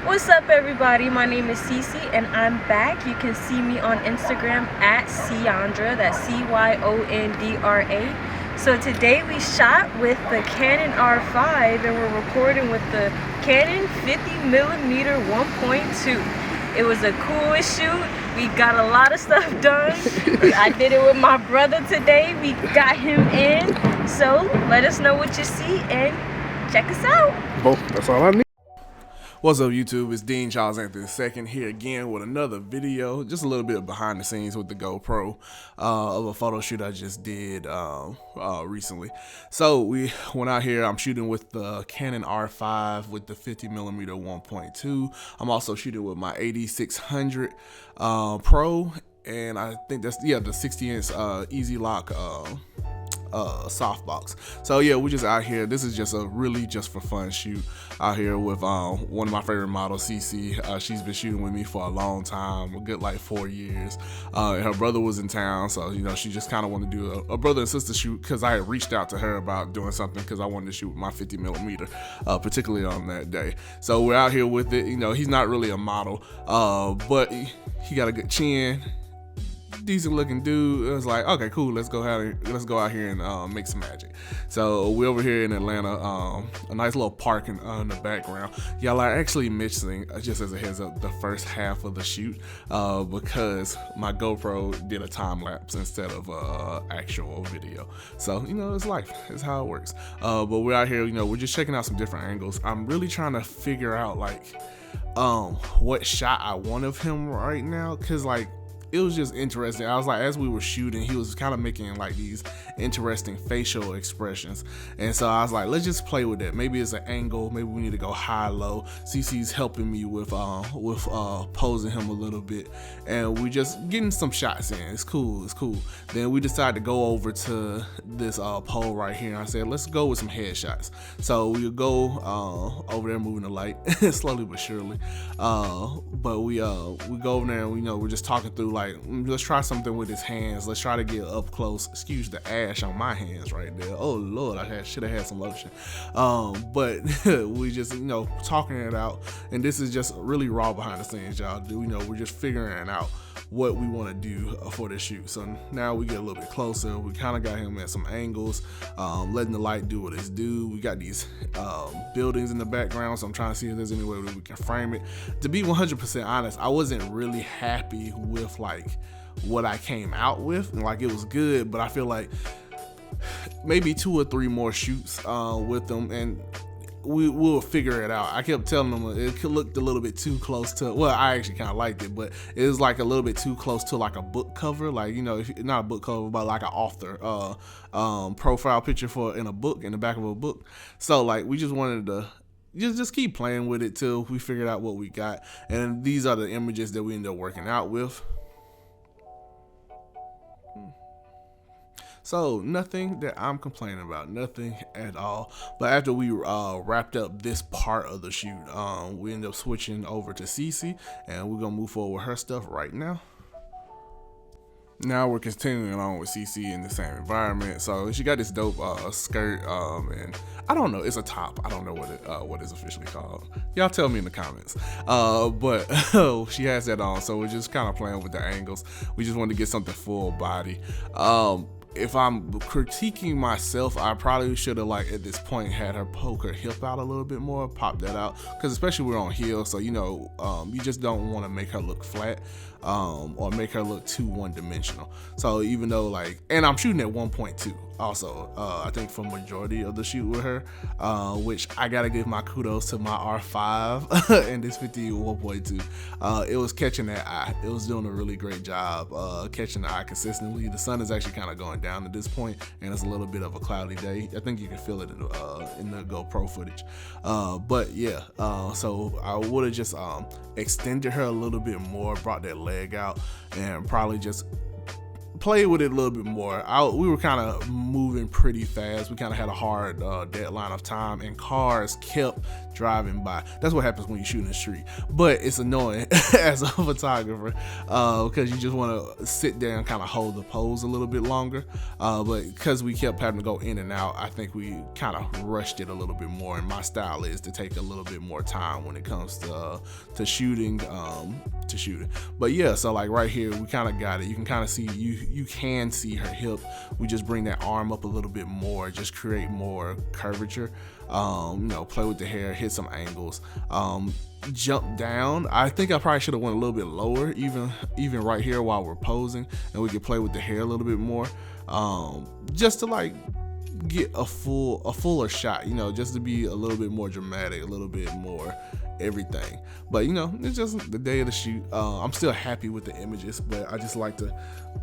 What's up, everybody? My name is Cece and I'm back. You can see me on Instagram at Cyondra, that's Cyondra. So today we shot with the Canon R5 and we're recording with the Canon 50mm 1.2. It was a cool shoot. We got a lot of stuff done. I did it with my brother today. We got him in. So let us know what you see and check us out. Both. That's all I need. What's up, YouTube? It's Dean Charles Anthony II here again with another video. Just a little bit of behind the scenes with the GoPro of a photo shoot I just did recently. So we went out here. I'm shooting with the Canon R5 with the 50mm 1.2. I'm also shooting with my 8600 Pro, and I think that's the 60-inch Easy Lock softbox. So yeah, we're just out here. This is just a really just for fun shoot out here with one of my favorite models, Cece. She's been shooting with me for a long time, a good like 4 years. And her brother was in town, so you know she just kind of wanted to do a brother and sister shoot because I had reached out to her about doing something because I wanted to shoot with my 50mm, particularly on that day. So we're out here with it. You know, he's not really a model, but he got a good chin. Decent looking dude. It was like, okay, cool, let's go out here and make some magic. So we're over here in Atlanta, a nice little park in the background. Y'all are actually missing, just as a heads up, the first half of the shoot because my GoPro did a time lapse instead of actual video. So you know, it's life, it's how it works. But we're out here, you know, we're just checking out some different angles. I'm really trying to figure out like what shot I want of him right now, because like it was just interesting. I was like, as we were shooting, he was kind of making like these interesting facial expressions, and so I was like, let's just play with it. Maybe it's an angle, maybe we need to go high low. CC's helping me with posing him a little bit, and we just getting some shots in. It's cool. Then we decided to go over to this pole right here, and I said, let's go with some headshots. So we go over there, moving the light slowly but surely, but we go over there and we're just talking through, like, let's try something with his hands. Let's try to get up close. Excuse the ash on my hands right there. Oh Lord, I should have had some lotion. But we just, talking it out. And this is just really raw behind the scenes, y'all. We're just figuring out what we want to do for this shoot. So now we get a little bit closer. We kind of got him at some angles, letting the light do what it's do. We got these buildings in the background, so I'm trying to see if there's any way that we can frame it. To be 100% honest, I wasn't really happy with like what I came out with, and like it was good, but I feel like maybe 2 or 3 more shoots with them and we'll figure it out. I kept telling them it looked a little bit too close to, well, I actually kind of liked it, but it was like a little bit too close to like a book cover, like, not a book cover, but like an author profile picture in a book, in the back of a book. So like we just wanted to just keep playing with it till we figured out what we got, and these are the images that we ended up working out with. So nothing that I'm complaining about, nothing at all. But after we wrapped up this part of the shoot, we ended up switching over to Cece, and we're gonna move forward with her stuff right now. Now we're continuing on with Cece in the same environment. So she got this dope skirt, and I don't know, it's a top. I don't know what it's officially called. Y'all tell me in the comments. But she has that on, so we're just kind of playing with the angles. We just wanted to get something full body. If I'm critiquing myself, I probably should have, like, at this point had her poke her hip out a little bit more, pop that out, because especially we're on heels, so you just don't want to make her look flat or make her look too one-dimensional. So even though, like, and I'm shooting at 1.2 also, I think for majority of the shoot with her, which I gotta give my kudos to my R5 and this 50 1.2. It was catching that eye. It was doing a really great job catching the eye consistently. The sun is actually kind of going down at this point, and it's a little bit of a cloudy day. I think you can feel it in the GoPro footage. But yeah, so I would have just extended her a little bit more, brought that leg out, and probably just play with it a little bit more. We were kind of moving pretty fast. We kind of had a hard deadline of time, and cars kept driving by. That's what happens when you shoot in the street. But it's annoying as a photographer because you just want to sit there and kind of hold the pose a little bit longer. But because we kept having to go in and out, I think we kind of rushed it a little bit more. And my style is to take a little bit more time when it comes to shooting. But yeah, so like right here, we kind of got it. You can kind of see you can see her hip. We just bring that arm up a little bit more, just create more curvature. Play with the hair, hit some angles. Jump down. I think I probably should have went a little bit lower, even right here while we're posing, and we could play with the hair a little bit more, just to like get a fuller shot, just to be a little bit more dramatic, a little bit more everything. But it's just the day of the shoot. I'm still happy with the images, but I just like to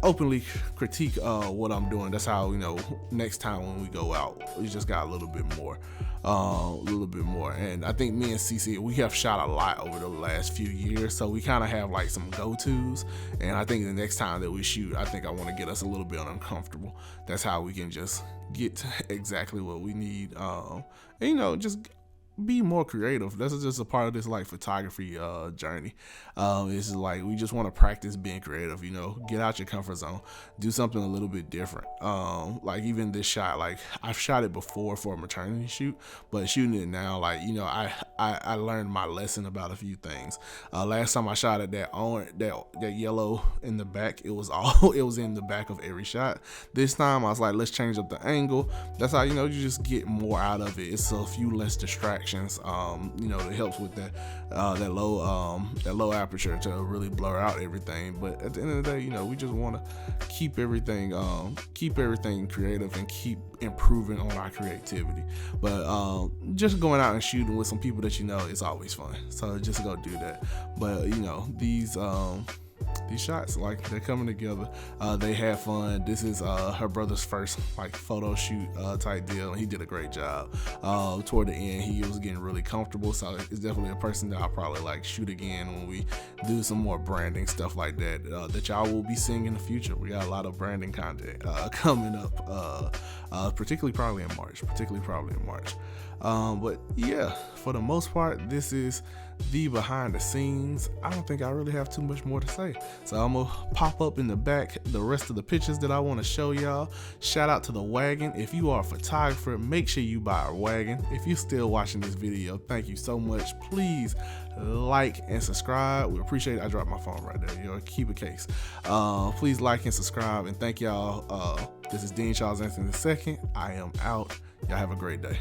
openly critique what I'm doing. That's how next time when we go out, we just got a little bit more. And I think me and CC, we have shot a lot over the last few years, so we kind of have like some go-tos. And I think the next time that we shoot, I think I want to get us a little bit uncomfortable. That's how we can just get to exactly what we need. Just be more creative. This is just a part of this like photography journey. It's like we just want to practice being creative, get out your comfort zone, do something a little bit different. Like even this shot, like I've shot it before for a maternity shoot, but shooting it now, like I learned my lesson about a few things. Last time I shot it, that yellow in the back, it was in the back of every shot. This time I was like, let's change up the angle. That's how you just get more out of it. It's a few less distractions. It helps with that low aperture to really blur out everything. But at the end of the day, we just want to keep everything creative and keep improving on our creativity. But just going out and shooting with some people that is always fun. So just go do that. But these shots, like, they're coming together. They had fun. This is her brother's first like photo shoot type deal, and he did a great job. Toward the end, he was getting really comfortable, so it's definitely a person that I'll probably like shoot again when we do some more branding stuff like that that y'all will be seeing in the future. We got a lot of branding content coming up, particularly probably in March. But yeah, for the most part, this is the behind the scenes. I don't think I really have too much more to say, so I'm gonna pop up in the back the rest of the pictures that I want to show y'all. Shout out to the wagon. If you are a photographer, make sure you buy a wagon. If you're still watching this video, thank you so much. Please like and subscribe. We appreciate it. I dropped my phone right there. Keep a case. Please like and subscribe, and thank y'all. This is Dean Charles Anthony II. I am out. Y'all have a great day.